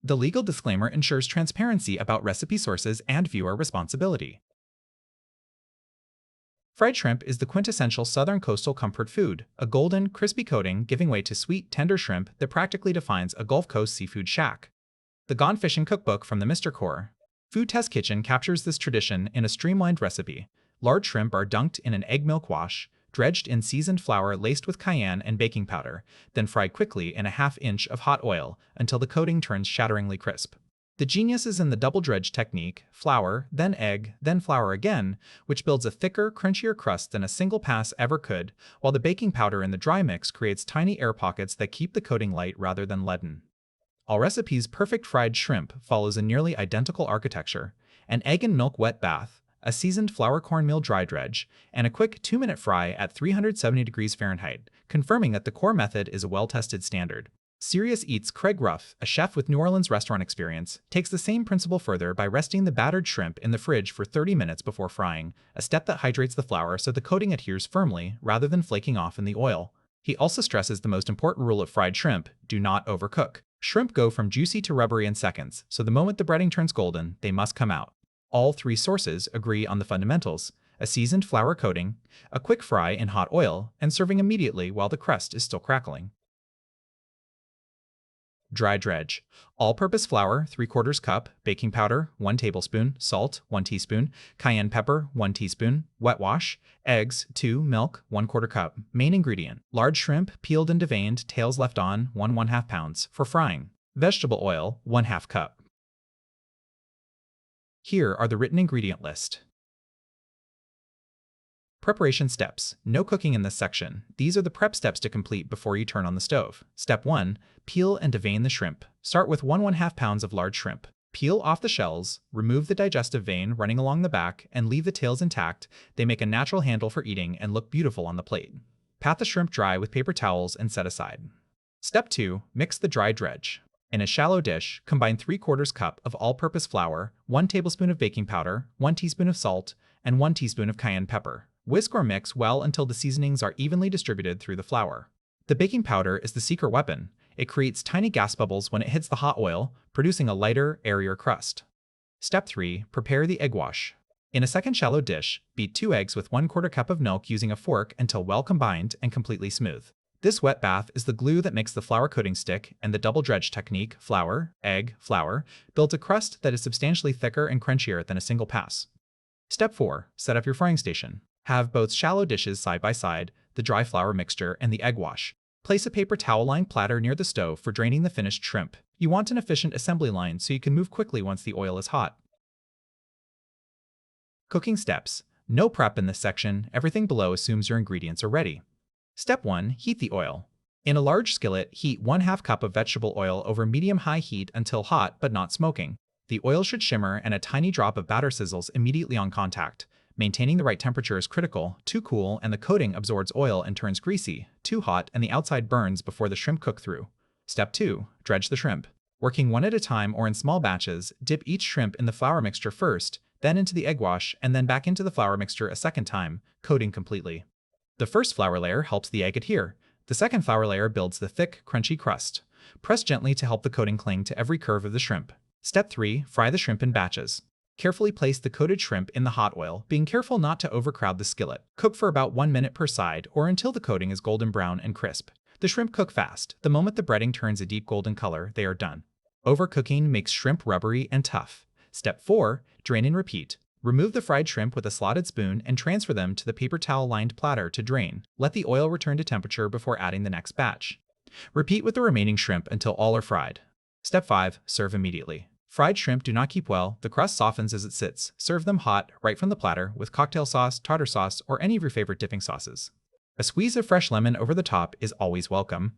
The legal disclaimer ensures transparency about recipe sources and viewer responsibility. Fried shrimp is the quintessential southern coastal comfort food, a golden, crispy coating giving way to sweet, tender shrimp that practically defines a Gulf Coast seafood shack. The Gone Fishin cookbook from the Mr. Core Food Test Kitchen captures this tradition in a streamlined recipe. Large shrimp are dunked in an egg milk wash, dredged in seasoned flour laced with cayenne and baking powder, then fried quickly in a half-inch of hot oil until the coating turns shatteringly crisp. The genius is in the double-dredge technique: flour, then egg, then flour again, which builds a thicker, crunchier crust than a single pass ever could, while the baking powder in the dry mix creates tiny air pockets that keep the coating light rather than leaden. Allrecipes' perfect fried shrimp follows a nearly identical architecture: an egg and milk wet bath, a seasoned flour-cornmeal dry dredge, and a quick 2-minute fry at 370 degrees Fahrenheit, confirming that the core method is a well-tested standard. Serious Eats Craig Ruff, a chef with New Orleans restaurant experience, takes the same principle further by resting the battered shrimp in the fridge for 30 minutes before frying, a step that hydrates the flour so the coating adheres firmly rather than flaking off in the oil. He also stresses the most important rule of fried shrimp: do not overcook. Shrimp go from juicy to rubbery in seconds, so the moment the breading turns golden, they must come out. All three sources agree on the fundamentals: a seasoned flour coating, a quick fry in hot oil, and serving immediately while the crust is still crackling. Dry dredge: all-purpose flour 3/4 cup, baking powder 1 tablespoon, salt 1 teaspoon, cayenne pepper 1 teaspoon, wet wash, eggs 2, milk 1/4 cup. Main ingredient: large shrimp, peeled and deveined, tails left on, 1/2 pounds, for frying. Vegetable oil 1/2 cup. Here are the written ingredient list. Preparation steps. No cooking in this section. These are the prep steps to complete before you turn on the stove. Step 1. Peel and devein the shrimp. Start with 1/2 pounds of large shrimp. Peel off the shells, remove the digestive vein running along the back, and leave the tails intact. They make a natural handle for eating and look beautiful on the plate. Pat the shrimp dry with paper towels and set aside. Step 2. Mix the dry dredge. In a shallow dish, combine 3/4 cup of all-purpose flour, 1 tablespoon of baking powder, 1 teaspoon of salt, and 1 teaspoon of cayenne pepper. Whisk or mix well until the seasonings are evenly distributed through the flour. The baking powder is the secret weapon. It creates tiny gas bubbles when it hits the hot oil, producing a lighter, airier crust. Step 3. Prepare the egg wash. In a second shallow dish, beat 2 eggs with 1/4 cup of milk using a fork until well combined and completely smooth. This wet bath is the glue that makes the flour coating stick, and the double-dredge technique, flour, egg, flour, builds a crust that is substantially thicker and crunchier than a single pass. Step 4. Set up your frying station. Have both shallow dishes side by side, the dry flour mixture and the egg wash. Place a paper towel-lined platter near the stove for draining the finished shrimp. You want an efficient assembly line so you can move quickly once the oil is hot. Cooking steps. No prep in this section. Everything below assumes your ingredients are ready. Step 1. Heat the oil. In a large skillet, heat 1/2 cup of vegetable oil over medium-high heat until hot but not smoking. The oil should shimmer and a tiny drop of batter sizzles immediately on contact. Maintaining the right temperature is critical. Too cool and the coating absorbs oil and turns greasy. Too hot and the outside burns before the shrimp cook through. Step 2. Dredge the shrimp. Working one at a time or in small batches, dip each shrimp in the flour mixture first, then into the egg wash, and then back into the flour mixture a second time, coating completely. The first flour layer helps the egg adhere. The second flour layer builds the thick, crunchy crust. Press gently to help the coating cling to every curve of the shrimp. Step 3. Fry the shrimp in batches. Carefully place the coated shrimp in the hot oil, being careful not to overcrowd the skillet. Cook for about 1 minute per side or until the coating is golden brown and crisp. The shrimp cook fast. The moment the breading turns a deep golden color, they are done. Overcooking makes shrimp rubbery and tough. Step 4. Drain and repeat. Remove the fried shrimp with a slotted spoon and transfer them to the paper towel-lined platter to drain. Let the oil return to temperature before adding the next batch. Repeat with the remaining shrimp until all are fried. Step 5. Serve immediately. Fried shrimp do not keep well. The crust softens as it sits. Serve them hot, right from the platter, with cocktail sauce, tartar sauce, or any of your favorite dipping sauces. A squeeze of fresh lemon over the top is always welcome.